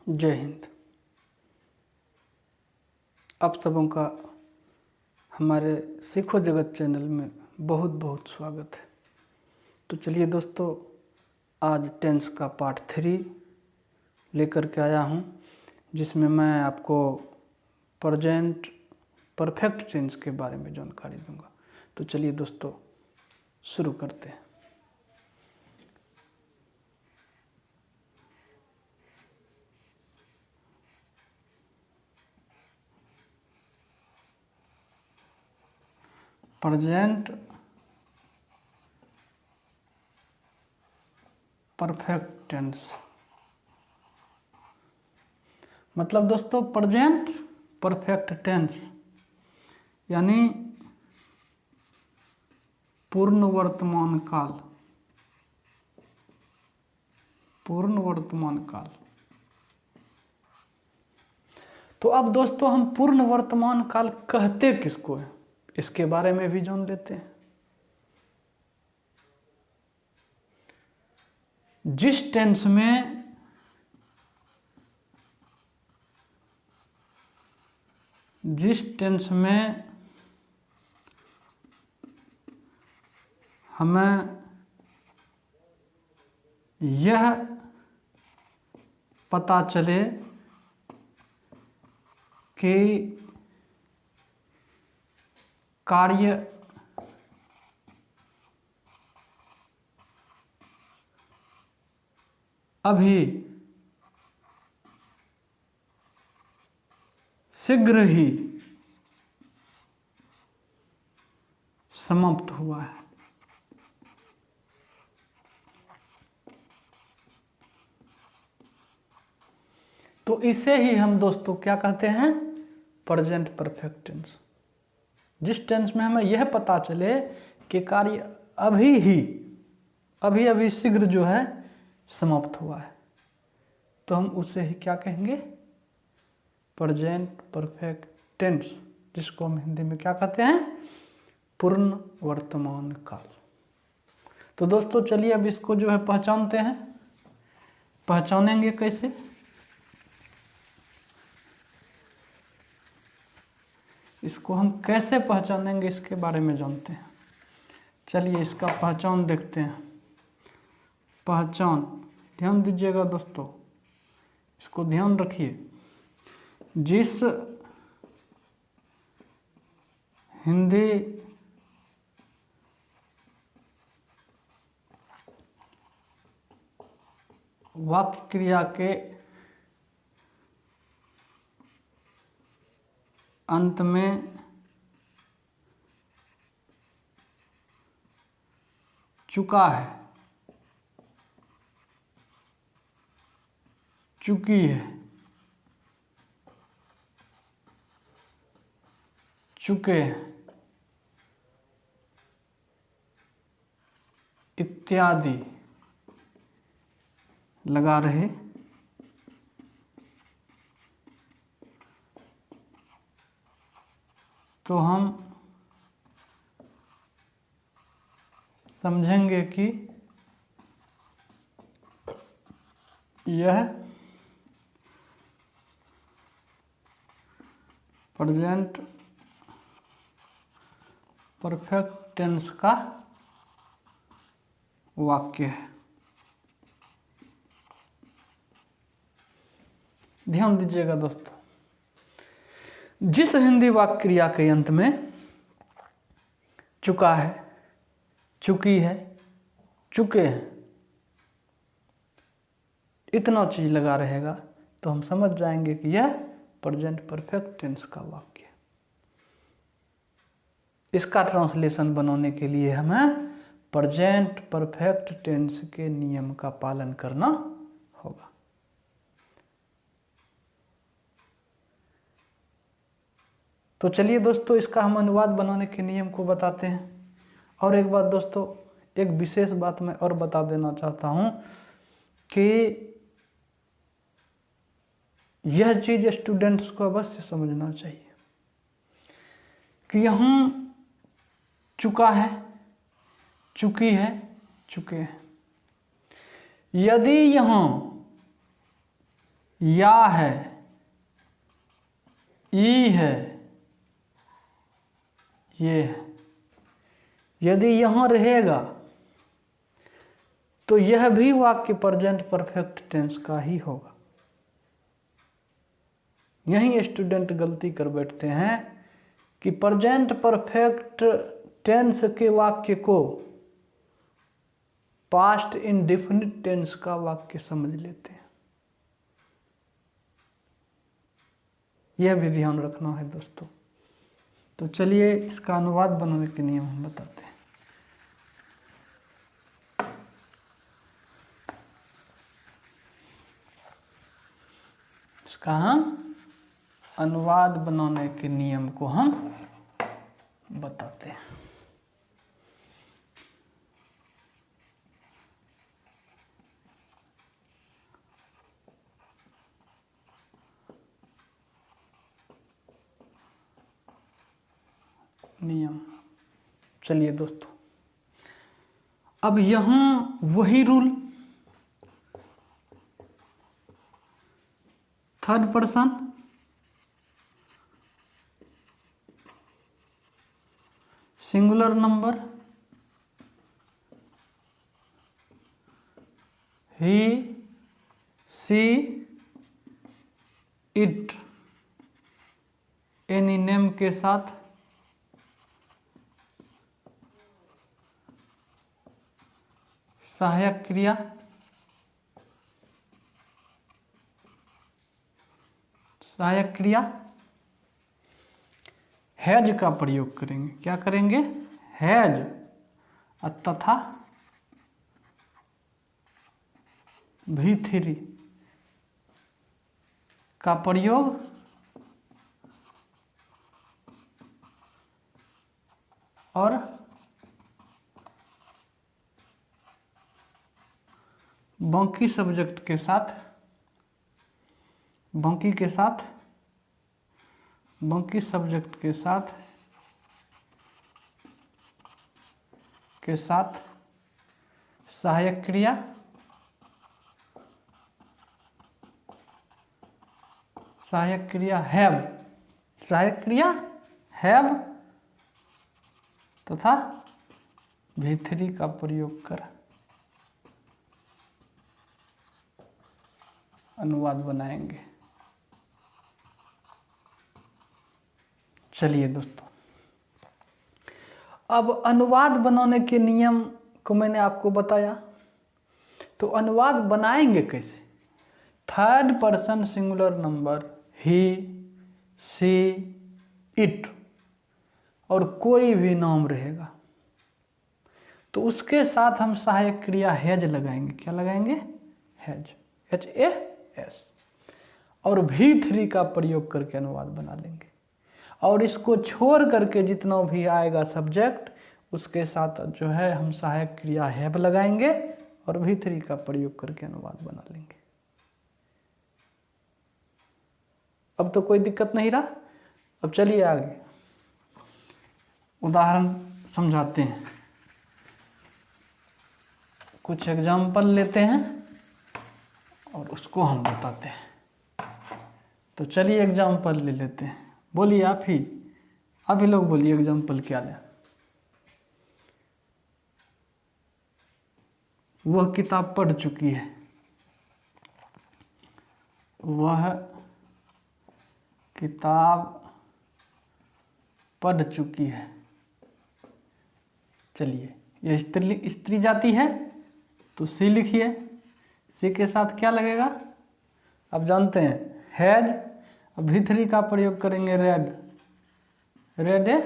जय हिंद। आप सबों का हमारे सीखो जगत चैनल में बहुत बहुत स्वागत है। तो चलिए दोस्तों, आज टेंस का पार्ट 3 लेकर के आया हूँ, जिसमें मैं आपको प्रेजेंट परफेक्ट टेंस के बारे में जानकारी दूंगा। तो चलिए दोस्तों, शुरू करते हैं। प्रेजेंट परफेक्ट टेंस मतलब दोस्तों, प्रेजेंट परफेक्ट टेंस यानी पूर्ण वर्तमान काल। पूर्ण वर्तमान काल। तो अब दोस्तों, हम पूर्ण वर्तमान काल कहते किसको है, इसके बारे में भी जान लेते हैं। जिस टेंस में हमें यह पता चले कि कार्य अभी शीघ्र ही समाप्त हुआ है। तो इसे ही हम दोस्तों क्या कहते हैं, प्रेजेंट परफेक्ट टेंस। जिस टेंस में हमें यह पता चले कि कार्य अभी शीघ्र जो है समाप्त हुआ है, तो हम उसे ही क्या कहेंगे, प्रेजेंट परफेक्ट टेंस, जिसको हम हिंदी में क्या कहते हैं, पूर्ण वर्तमान काल। तो दोस्तों चलिए अब इसको जो है पहचानते हैं। पहचानेंगे कैसे? इसको हम कैसे पहचानेंगे, इसके बारे में जानते हैं। चलिए इसका पहचान देखते हैं। पहचान, ध्यान दीजिएगा दोस्तों, इसको ध्यान रखिए। जिस हिंदी वाक्य क्रिया के अंत में चुका है, चुकी है, चुके हैं इत्यादि लगा रहे तो हम समझेंगे कि यह प्रेजेंट परफेक्ट टेंस का वाक्य है। ध्यान दीजिएगा दोस्तों, जिस हिंदी वाक्य क्रिया के अंत में चुका है, चुकी है, चुके हैं, इतना चीज लगा रहेगा तो हम समझ जाएंगे कि यह प्रेजेंट परफेक्ट टेंस का वाक्य है। इसका ट्रांसलेशन बनाने के लिए हमें प्रेजेंट परफेक्ट टेंस के नियम का पालन करना होगा। तो चलिए दोस्तों, इसका हम अनुवाद बनाने के नियम को बताते हैं। और एक बात दोस्तों, एक विशेष बात मैं और बता देना चाहता हूं कि यह चीज स्टूडेंट्स को अवश्य समझना चाहिए कि यहां चुका है, चुकी है, चुके हैं। यदि यहां या है, ई है, ये है। यदि यहां रहेगा तो यह भी वाक्य प्रेजेंट परफेक्ट टेंस का ही होगा। यही स्टूडेंट गलती कर बैठते हैं कि प्रेजेंट परफेक्ट टेंस के वाक्य को पास्ट इंडेफिनिट टेंस का वाक्य समझ लेते हैं। यह भी ध्यान रखना है दोस्तों। तो चलिए इसका अनुवाद बनाने के नियम हम बताते हैं। इसका हम अनुवाद बनाने के नियम को हम बताते हैं। नियम, चलिए दोस्तों, अब यहां वही rule, third person singular number, he, she, it, any name के साथ सहायक क्रिया, सहायक क्रिया हैज का प्रयोग करेंगे। क्या करेंगे? हैज तथा V3 का प्रयोग और बाकी सब्जेक्ट के साथ, बाकी सब्जेक्ट के साथ सहायक क्रिया, हैव तथा V3 का प्रयोग कर अनुवाद बनाएंगे। चलिए दोस्तों, अब अनुवाद बनाने के नियम को मैंने आपको बताया, तो अनुवाद बनाएंगे कैसे? Third person singular number he, she, it और कोई भी नाम रहेगा तो उसके साथ हम सहायक क्रिया हैज लगाएंगे। क्या लगाएंगे? हैज, HAS, और V3 का प्रयोग करके अनुवाद बना लेंगे। और इसको छोड़ करके जितना भी आएगा सब्जेक्ट, उसके साथ जो है हम सहायक क्रिया हैव लगाएंगे और V3 का प्रयोग करके अनुवाद बना लेंगे। अब तो कोई दिक्कत नहीं रहा। अब चलिए आगे उदाहरण समझाते हैं, कुछ एग्जाम्पल लेते हैं और उसको हम बताते हैं। तो चलिए एग्जाम्पल ले लेते हैं। बोलिए आप ही लोग बोलिए एग्जाम्पल क्या लें। वह किताब पढ़ चुकी है, वह किताब पढ़ चुकी है। चलिए, यह स्त्री जाति है तो सी लिखिए। सी के साथ क्या लगेगा? अब जानते हैं हैज, अब V3 का प्रयोग करेंगे read a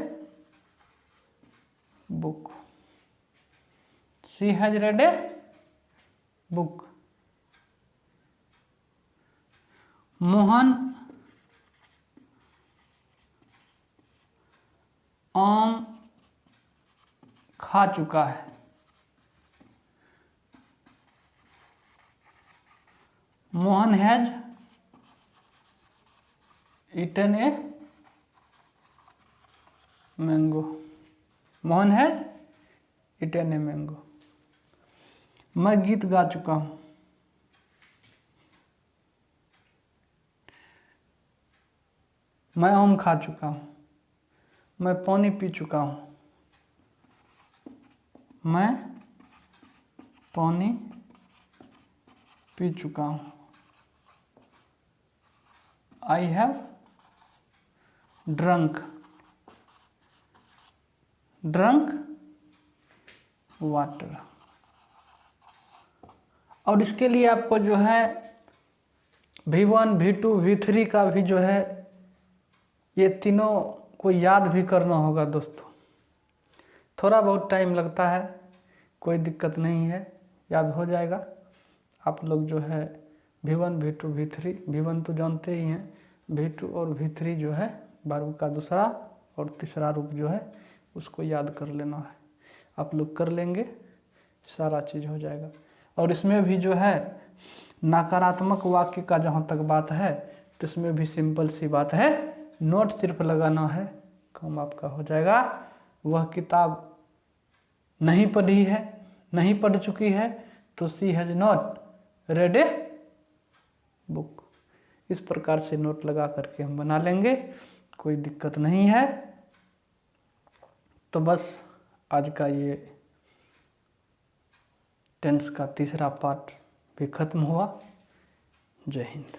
book. She has read a book. Mohan आम खा चुका है। Mohan has eaten a mango. Mohan has eaten a mango. मैं गीत गा चुका हूं। मैं आम खा चुका हूँ, मैं पानी पी चुका हूँ, मैं पानी पी चुका हूँ। I have drunk water। और इसके लिए आपको जो है V1, V2, V3 का भी जो है ये तीनों को याद भी करना होगा दोस्तों। थोड़ा बहुत टाइम लगता है, कोई दिक्कत नहीं है, याद हो जाएगा। आप लोग जो है V1, V2, V3, V1 तो जानते ही हैं, V2 और V3 जो है वर्ब का दूसरा और तीसरा रूप जो है उसको याद कर लेना है। आप लोग कर लेंगे, सारा चीज़ हो जाएगा। और इसमें भी जो है नकारात्मक वाक्य का जहाँ तक बात है तो इसमें भी सिंपल सी बात है, नोट सिर्फ लगाना है, काम आपका हो जाएगा। वह किताब नहीं पढ़ी है, नहीं पढ़ चुकी है तो she has not red a book. इस प्रकार से नोट लगा करके हम बना लेंगे, कोई दिक्कत नहीं है। तो बस आज का ये टेंस का तीसरा पार्ट भी खत्म हुआ। जय हिंद।